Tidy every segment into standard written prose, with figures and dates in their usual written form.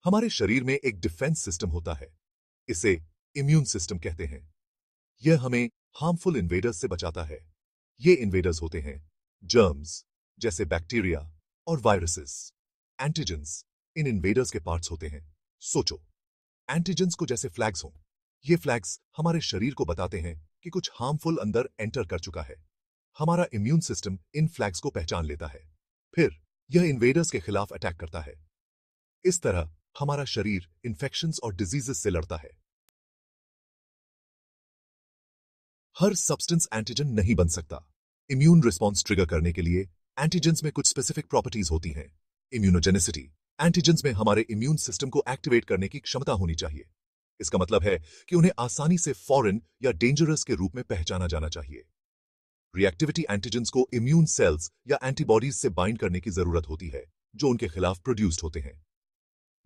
हमारे शरीर में एक डिफेंस सिस्टम होता है। इसे इम्यून सिस्टम कहते हैं। यह हमें हार्मफुल इन्वेडर्स से बचाता है। ये इन्वेडर्स होते हैं जर्म्स जैसे बैक्टीरिया और वायरसेस। एंटीजेंस इन इन्वेडर्स के पार्ट्स होते हैं। सोचो, एंटीजेंस को जैसे फ्लैग्स हों। ये फ्लैग्स हमारे शरीर को बताते हैं कि कुछ हार्मफुल अंदर एंटर कर चुका है। हमारा इम्यून सिस्टम इन फ्लैग्स को पहचान लेता है, फिर यह इन्वेडर्स के खिलाफ अटैक करता है। इस तरह हमारा शरीर इन्फेक्शंस और डिजीजेस से लड़ता है। हर सब्सटेंस एंटीजन नहीं बन सकता। इम्यून रिस्पॉन्स ट्रिगर करने के लिए एंटीजेंस में कुछ स्पेसिफिक प्रॉपर्टीज होती हैं। इम्यूनोजेनिसिटी, एंटीजेंस में हमारे इम्यून सिस्टम को एक्टिवेट करने की क्षमता होनी चाहिए। इसका मतलब है कि उन्हें आसानी से फॉरेन या डेंजरस के रूप में पहचाना जाना चाहिए। रिएक्टिविटी, एंटीजेंस को इम्यून सेल्स या एंटीबॉडीज से बाइंड करने की जरूरत होती है जो उनके खिलाफ प्रोड्यूस्ड होते हैं।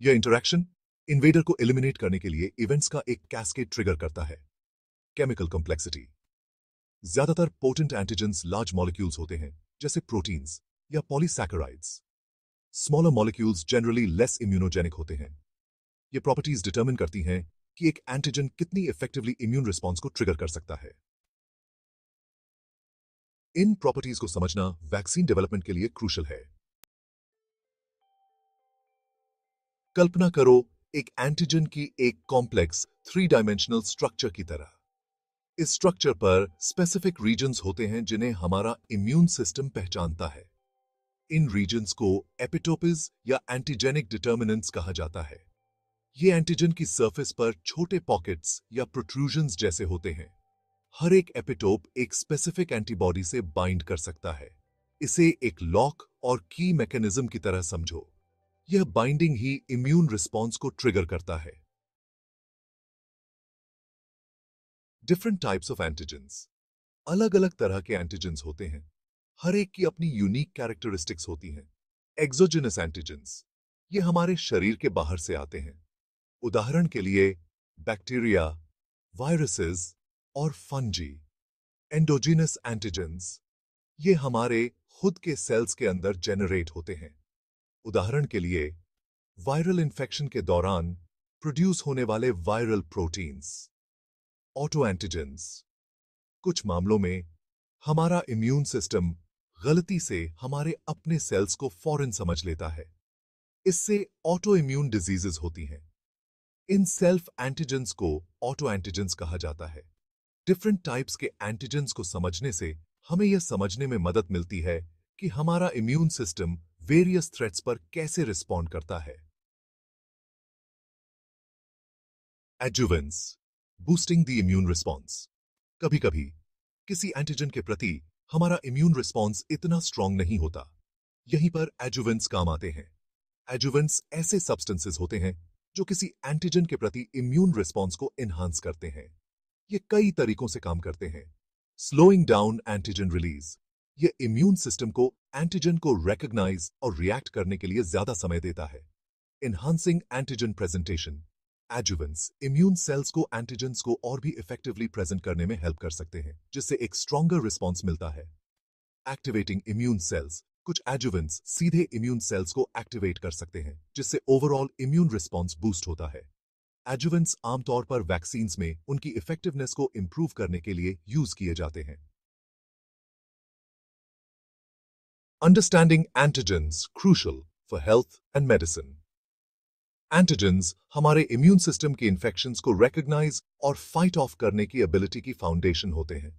यह इंटरैक्शन इन्वेडर को एलिमिनेट करने के लिए इवेंट्स का एक कैस्केड ट्रिगर करता है। केमिकल कॉम्प्लेक्सिटी, ज्यादातर पोटेंट एंटीजेंस लार्ज मॉलिक्यूल्स होते हैं जैसे प्रोटीन्स या polysaccharides. Smaller molecules generally less immunogenic होते हैं। ये प्रॉपर्टीज डिटरमिन करती हैं कि एक एंटीजन कितनी इफेक्टिवली इम्यून रिस्पॉन्स को ट्रिगर कर सकता है। इन प्रॉपर्टीज को समझना वैक्सीन डेवलपमेंट के लिए क्रूशल है। कल्पना करो एक एंटीजन की एक कॉम्प्लेक्स 3 डायमेंशनल स्ट्रक्चर की तरह। इस स्ट्रक्चर पर स्पेसिफिक रीजन्स होते हैं जिन्हें हमारा इम्यून सिस्टम पहचानता है। इन रीजन्स को एपिटोप्स या एंटीजेनिक डिटर्मिनेंट्स कहा जाता है। ये एंटीजन की सरफेस पर छोटे पॉकेट्स या प्रोट्रूजन्स जैसे होते हैं। हर एक एपिटोप एक स्पेसिफिक एंटीबॉडी से बाइंड कर सकता है। इसे एक लॉक और की मैकेनिज्म की तरह समझो। यह बाइंडिंग ही इम्यून रिस्पॉन्स को ट्रिगर करता है। डिफरेंट टाइप्स ऑफ एंटीजेंस, अलग अलग तरह के एंटीजेंस होते हैं। हर एक की अपनी यूनिक कैरेक्टरिस्टिक्स होती हैं। एक्सोजेनस एंटीजेंस, ये हमारे शरीर के बाहर से आते हैं। उदाहरण के लिए बैक्टीरिया, वायरसेस और फंजी। एंडोजीनस एंटीजेंस, ये हमारे खुद के सेल्स के अंदर जेनरेट होते हैं। उदाहरण के लिए वायरल इन्फेक्शन के दौरान प्रोड्यूस होने वाले वायरल प्रोटीन्स। ऑटो एंटीजेंस, कुछ मामलों में हमारा इम्यून सिस्टम गलती से हमारे अपने सेल्स को फौरन समझ लेता है। इससे ऑटो इम्यून डिजीजेस होती हैं। इन सेल्फ एंटीजेंस को ऑटो एंटीजेंस कहा जाता है। डिफरेंट टाइप्स के एंटीजेंस को समझने से हमें यह समझने में मदद मिलती है कि हमारा इम्यून सिस्टम वेरियस थ्रेट्स पर कैसे रिस्पॉन्ड करता है। एडजुवेंस, बूस्टिंग द इम्यून रिस्पॉन्स। कभी कभी किसी एंटीजन के प्रति हमारा इम्यून रिस्पॉन्स इतना स्ट्रांग नहीं होता। यहीं पर एडजुवेंट्स काम आते हैं। एडजुवेंट्स ऐसे सब्सटेंसेस होते हैं जो किसी एंटीजन के प्रति इम्यून रिस्पॉन्स को एनहांस करते हैं। ये कई तरीकों से काम करते हैं। स्लोइंग डाउन एंटीजन रिलीज, ये इम्यून सिस्टम को एंटीजन को रिकॉग्नाइज और रिएक्ट करने के लिए ज्यादा समय देता है। Enhancing antigen presentation, adjuvants immune cells को एंटीजेंस को और भी इफेक्टिवली प्रेजेंट करने में हेल्प कर सकते हैं, जिससे एक स्ट्रॉन्गर रिस्पॉन्स मिलता है। एक्टिवेटिंग इम्यून सेल्स, कुछ एडजुवेंट्स सीधे इम्यून सेल्स को एक्टिवेट कर सकते हैं, जिससे ओवरऑल इम्यून रिस्पॉन्स बूस्ट होता है। एडजुवेंट्स आमतौर पर वैक्सीन्स में उनकी इफेक्टिवनेस को इंप्रूव करने के लिए यूज किए जाते हैं। Understanding antigens crucial for health and medicine. Antigens हमारे इम्यून सिस्टम की इन्फेक्शंस को रिकॉग्नाइज और फाइट ऑफ करने की एबिलिटी की फाउंडेशन होते हैं।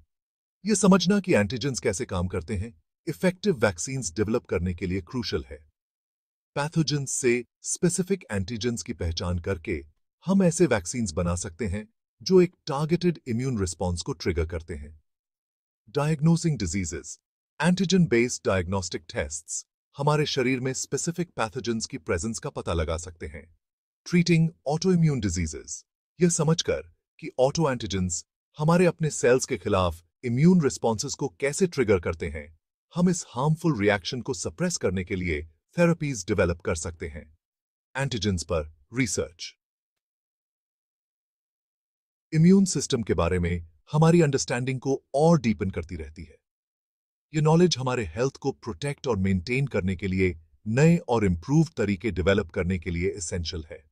यह समझना कि एंटीजेंस कैसे काम करते हैं इफेक्टिव वैक्सीन्स डेवलप करने के लिए क्रूशियल है। पैथोजेंस से स्पेसिफिक एंटीजेंस की पहचान करके हम ऐसे वैक्सीन्स बना सकते हैं जो एक टारगेटेड इम्यून रिस्पॉन्स को ट्रिगर करते हैं। Diagnosing diseases, antigen based diagnostic tests हमारे शरीर में स्पेसिफिक पैथोजेंस की प्रेजेंस का पता लगा सकते हैं। ट्रीटिंग ऑटो इम्यून डिजीजेस, यह समझकर कि ऑटो एंटीजेंस हमारे अपने सेल्स के खिलाफ इम्यून रिस्पॉन्सेस को कैसे ट्रिगर करते हैं, हम इस हार्मफुल रिएक्शन को सप्रेस करने के लिए थेरेपीज डेवलप कर सकते हैं। एंटीजेंस पर रिसर्च, इम्यून सिस्टम के बारे में हमारी अंडरस्टैंडिंग को और डीपन करती रहती है। ये नॉलेज हमारे हेल्थ को प्रोटेक्ट और मेंटेन करने के लिए नए और इंप्रूव तरीके डेवलप करने के लिए एसेंशियल है।